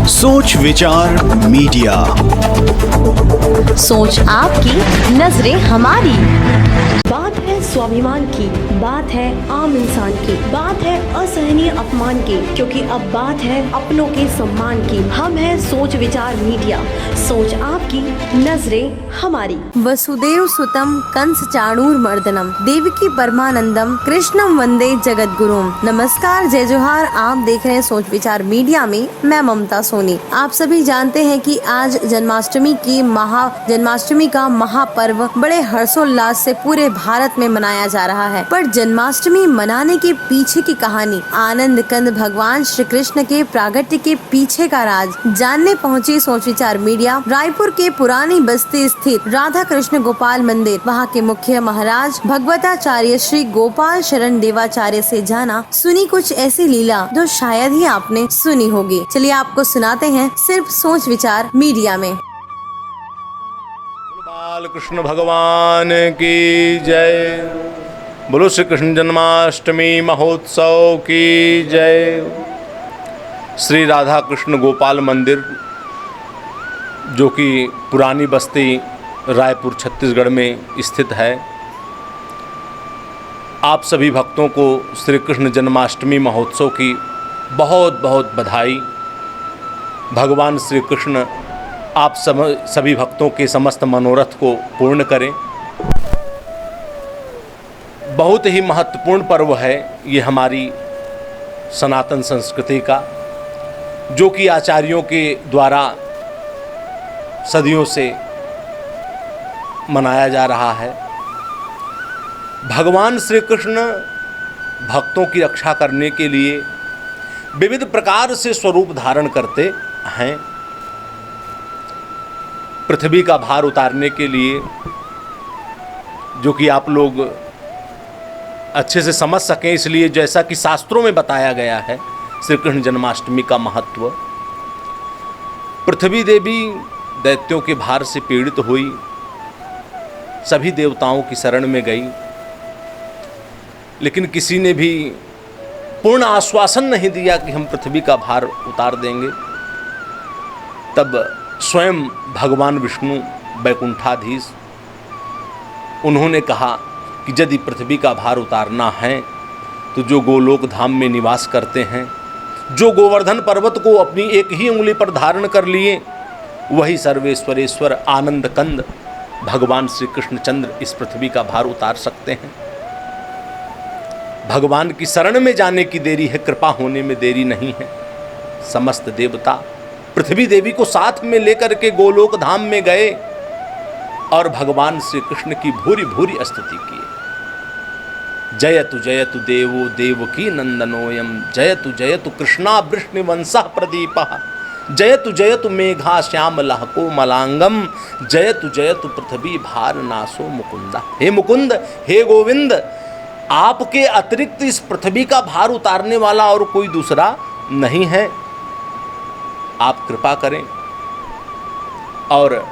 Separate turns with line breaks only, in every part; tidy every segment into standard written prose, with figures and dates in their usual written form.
सोच विचार मीडिया।
सोच आपकी, नजरें हमारी।
बात है स्वाभिमान की, बात है आम इंसान की, बात है असहनीय अपमान की, क्योंकि अब बात है अपनों के सम्मान की। हम है सोच विचार मीडिया, सोच आपकी, नजरें हमारी।
वसुदेव सुतम कंस चाणूर मर्दनम देवकी परमानंदम कृष्णम वंदे जगत गुरुम। नमस्कार, जय जोहार। आप देख रहे हैं सोच विचार मीडिया में, मैं ममता सोनी। आप सभी जानते हैं कि आज जन्माष्टमी का महापर्व बड़े हर्षोल्लास से पूरे भारत में मनाया जा रहा है। पर जन्माष्टमी मनाने के पीछे की कहानी, आनंद कंद भगवान श्री कृष्ण के प्रागट्य के पीछे का राज जानने पहुंची सोच विचार मीडिया रायपुर के पुरानी बस्ती स्थित राधा कृष्ण गोपाल मंदिर। वहां के मुख्य महाराज भगवताचार्य श्री गोपाल शरण देवाचार्य से जाना सुनी कुछ ऐसी लीला जो शायद ही आपने सुनी होगी। चलिए आपको सुनाते हैं सिर्फ सोच विचार मीडिया में।
बाल कृष्ण भगवान की जय। बोलो श्री कृष्ण जन्माष्टमी महोत्सव की जय। श्री राधा कृष्ण गोपाल मंदिर, जो कि पुरानी बस्ती रायपुर छत्तीसगढ़ में स्थित है, आप सभी भक्तों को श्री कृष्ण जन्माष्टमी महोत्सव की बहुत बहुत बधाई। भगवान श्री कृष्ण आप सभी भक्तों के समस्त मनोरथ को पूर्ण करें। बहुत ही महत्वपूर्ण पर्व है ये हमारी सनातन संस्कृति का, जो कि आचार्यों के द्वारा सदियों से मनाया जा रहा है। भगवान श्री कृष्ण भक्तों की रक्षा करने के लिए विविध प्रकार से स्वरूप धारण करते हैं। पृथ्वी का भार उतारने के लिए, जो कि आप लोग अच्छे से समझ सकें, इसलिए जैसा कि शास्त्रों में बताया गया है श्री कृष्ण जन्माष्टमी का महत्व। पृथ्वी देवी दैत्यों के भार से पीड़ित हुई, सभी देवताओं की शरण में गई, लेकिन किसी ने भी पूर्ण आश्वासन नहीं दिया कि हम पृथ्वी का भार उतार देंगे। तब स्वयं भगवान विष्णु वैकुंठाधीश, उन्होंने कहा कि यदि पृथ्वी का भार उतारना है तो जो गोलोक धाम में निवास करते हैं, जो गोवर्धन पर्वत को अपनी एक ही उंगली पर धारण कर लिए, वही सर्वेश्वरेश्वर आनंद कंद भगवान श्री कृष्णचंद्र इस पृथ्वी का भार उतार सकते हैं। भगवान की शरण में जाने की देरी है, कृपा होने में देरी नहीं है। समस्त देवता पृथ्वी देवी को साथ में लेकर के गोलोक धाम में गए और भगवान श्री कृष्ण की भूरी भूरी स्तुति की। जयतु जयतु देवो देवकी नंदनोयम, जयतु जयतु कृष्णा वृष्णिवंशः प्रदीपः, जयतु जयतु मेघा श्यामलः कोमलांगम, जयतु जयतु पृथ्वी भार नाशो मुकुंदा। हे मुकुंद, हे गोविंद, आपके अतिरिक्त इस पृथ्वी का भार उतारने वाला और कोई दूसरा नहीं है। आप कृपा करें और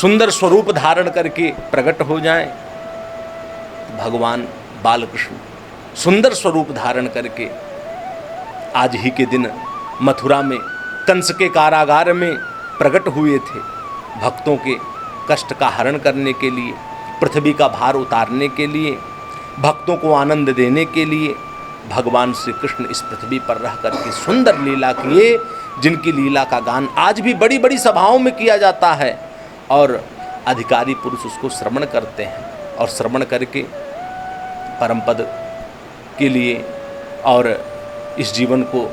सुंदर स्वरूप धारण करके प्रकट हो जाएं। भगवान बालकृष्ण सुंदर स्वरूप धारण करके आज ही के दिन मथुरा में कंस के कारागार में प्रकट हुए थे। भक्तों के कष्ट का हरण करने के लिए, पृथ्वी का भार उतारने के लिए, भक्तों को आनंद देने के लिए भगवान श्री कृष्ण इस पृथ्वी पर रह करके सुंदर लीला किए, जिनकी लीला का गान आज भी बड़ी बड़ी सभाओं में किया जाता है और अधिकारी पुरुष उसको श्रवण करते हैं और श्रवण करके परम पद के लिए और इस जीवन को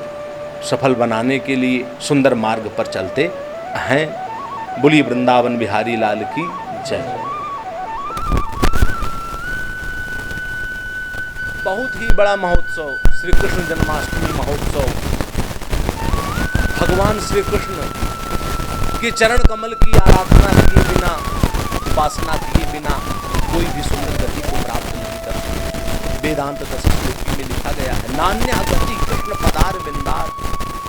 सफल बनाने के लिए सुंदर मार्ग पर चलते हैं। बोलिए वृंदावन बिहारी लाल की जय। बहुत ही बड़ा महोत्सव श्री कृष्ण जन्माष्टमी महोत्सव। भगवान श्री कृष्ण के चरण कमल की आराधना किए बिना, उपासना किए बिना कोई भी सुंदर गति को प्राप्त नहीं कर सकता। वेदांत दशश्लोकी में लिखा गया है, नान्य गति कृष्ण पदार बिंदार।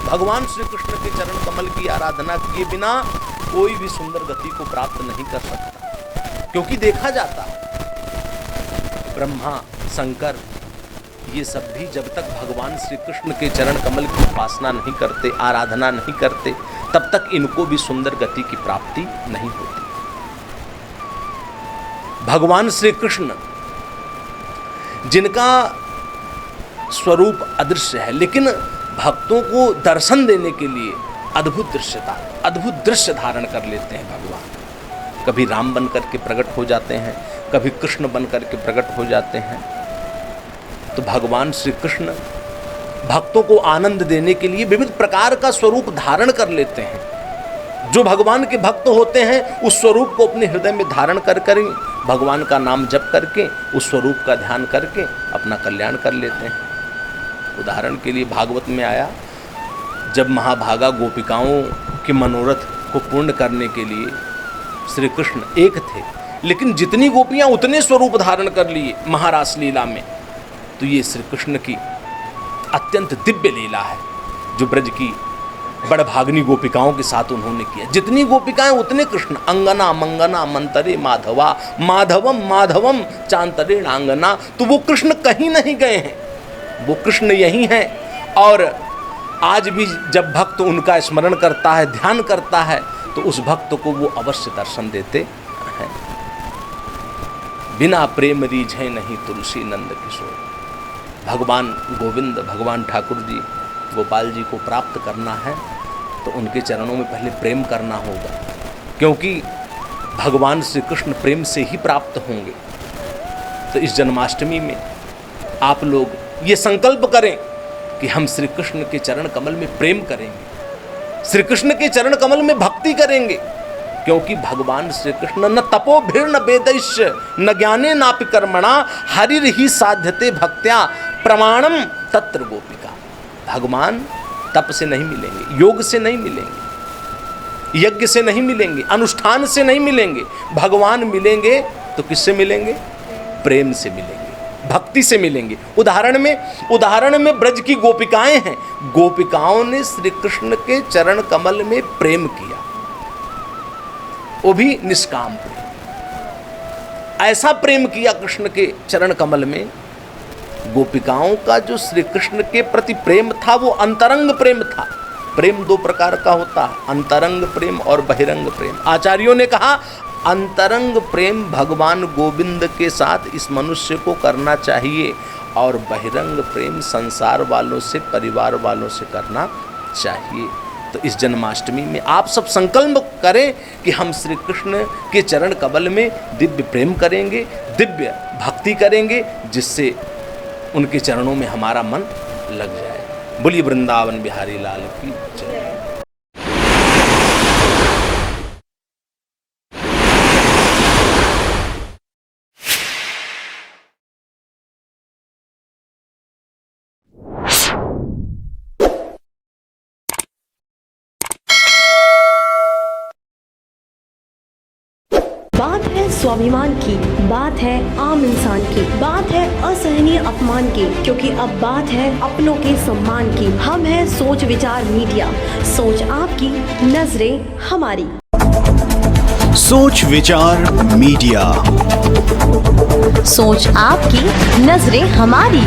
भगवान श्री कृष्ण के चरण कमल की आराधना किए बिना कोई भी सुंदर गति को प्राप्त नहीं कर सकता। क्योंकि देखा जाता है ब्रह्मा, शंकर, ये सब भी जब तक भगवान श्री कृष्ण के चरण कमल की उपासना नहीं करते, आराधना नहीं करते, तब तक इनको भी सुंदर गति की प्राप्ति नहीं होती। भगवान श्री कृष्ण जिनका स्वरूप अदृश्य है, लेकिन भक्तों को दर्शन देने के लिए अद्भुत दृश्य धारण कर लेते हैं भगवान। कभी राम बन करके प्रकट हो जाते हैं, कभी कृष्ण बन करके प्रकट हो जाते हैं। तो भगवान श्री कृष्ण भक्तों को आनंद देने के लिए विविध प्रकार का स्वरूप धारण कर लेते हैं। जो भगवान के भक्त होते हैं उस स्वरूप को अपने हृदय में धारण कर भगवान का नाम जप करके, उस स्वरूप का ध्यान करके अपना कल्याण कर लेते हैं। उदाहरण के लिए भागवत में आया, जब महाभागा गोपिकाओं के मनोरथ को पूर्ण करने के लिए श्री कृष्ण एक थे, लेकिन जितनी गोपियां उतने स्वरूप धारण कर लिए महारास लीला में। तो ये श्री कृष्ण की अत्यंत दिव्य लीला है जो ब्रज की बड़भागनी गोपिकाओं के साथ उन्होंने किया। जितनी गोपिकाएं उतने कृष्ण। अंगना मंगना मंतरे माधवा, माधवम माधवम चांतरे नांगना। तो वो कृष्ण कहीं नहीं गए हैं, वो कृष्ण यही हैं। और आज भी जब भक्त उनका स्मरण करता है, ध्यान करता है, तो उस भक्त को वो अवश्य दर्शन देते हैं। बिना प्रेम रीझे नहीं तुलसी नंद किशोर। भगवान गोविंद, भगवान ठाकुर जी, गोपाल जी को प्राप्त करना है तो उनके चरणों में पहले प्रेम करना होगा, क्योंकि भगवान श्री कृष्ण प्रेम से ही प्राप्त होंगे। तो इस जन्माष्टमी में आप लोग ये संकल्प करें कि हम श्री कृष्ण के चरण कमल में प्रेम करेंगे, श्री कृष्ण के चरण कमल में भक्ति करेंगे, क्योंकि भगवान श्री कृष्ण न तपो भीर्न वेदैश्य न ज्ञाने नापि कर्मणा हरिर ही साध्यते भक्त्या प्रमाणम तत्र गोपिका। भगवान तप से नहीं मिलेंगे, योग से नहीं मिलेंगे, यज्ञ से नहीं मिलेंगे, अनुष्ठान से नहीं मिलेंगे। भगवान मिलेंगे तो किससे मिलेंगे? प्रेम से मिलेंगे, भक्ति से मिलेंगे। उदाहरण में ब्रज की गोपिकाएं हैं, गोपिकाओं ने श्री कृष्ण के चरण कमल में प्रेम किया, वो भी निष्काम प्रेम। ऐसा प्रेम किया कृष्ण के चरण कमल में। गोपिकाओं का जो श्री कृष्ण के प्रति प्रेम था वो अंतरंग प्रेम था। प्रेम दो प्रकार का होता है, अंतरंग प्रेम और बहिरंग प्रेम। आचार्यों ने कहा अंतरंग प्रेम भगवान गोविंद के साथ इस मनुष्य को करना चाहिए, और बहिरंग प्रेम संसार वालों से, परिवार वालों से करना चाहिए। तो इस जन्माष्टमी में आप सब संकल्प करें कि हम श्री कृष्ण के चरण कमल में दिव्य प्रेम करेंगे, दिव्य भक्ति करेंगे, जिससे उनके चरणों में हमारा मन लग जाए। बोलिए वृंदावन बिहारी लाल की जय।
बात है स्वाभिमान की, बात है आम इंसान की, बात है असहनीय अपमान की, क्योंकि अब बात है अपनों के सम्मान की। हम है सोच विचार मीडिया, सोच आपकी, नजरें हमारी।
सोच विचार मीडिया,
सोच आपकी, नजरें हमारी।